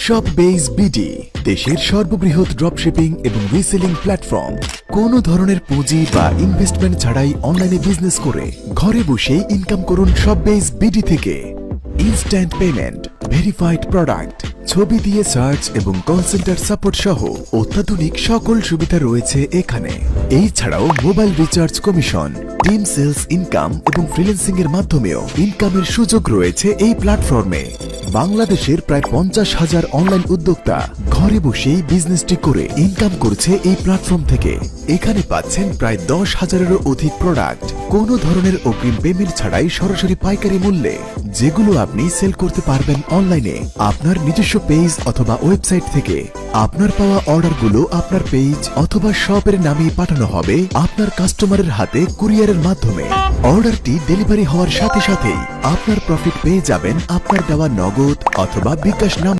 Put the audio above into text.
শপবেজ BD দেশের সর্ববৃহৎ dropshipping এবং রিসেলিং প্ল্যাটফর্ম। কোনো ধরনের পুঁজি বা ইনভেস্টমেন্ট ছাড়াই অনলাইনে বিজনেস করে ঘরে বসে ইনকাম করুন শপবেজ বিডি থেকে। ইনস্ট্যান্ট পেমেন্ট, ভেরিফাইড প্রোডাক্ট, ছবি দিয়ে সার্চ এবং কল সেন্টার সাপোর্ট সহ অত্যাধুনিক সকল সুবিধা রয়েছে এখানে। এই ছাড়াও mobile recharge commission, team sales income এবং ফ্রিল্যান্সিং এর মাধ্যমেও ইনকামের সুযোগ রয়েছে এই প্ল্যাটফর্মে। বাংলাদেশের প্রায় 50,000 অনলাইন উদ্যোক্তা ঘরে বসেই বিজনেসটি করে ইনকাম করছে এই প্ল্যাটফর্ম থেকে। এখানে পাচ্ছেন প্রায় 10,000-এরও অধিক প্রোডাক্ট কোনো ধরনের অগ্রিম পেমেন্ট ছাড়াই সরাসরি পাইকারি মূল্যে, যেগুলো আপনি সেল করতে পারবেন অনলাইনে আপনার নিজস্ব পেজ অথবা ওয়েবসাইট থেকে। আপনার পাওয়া অর্ডারগুলো আপনার পেজ অথবা শপের নামেই পাঠানো হবে আপনার কাস্টমারের হাতে কুরিয়ারের মাধ্যমে। অর্ডারটি ডেলিভারি হওয়ার সাথে সাথেই আপনার প্রফিট পেয়ে যাবেন আপনার দেওয়া নগদ অথবা বিকাশ নাম।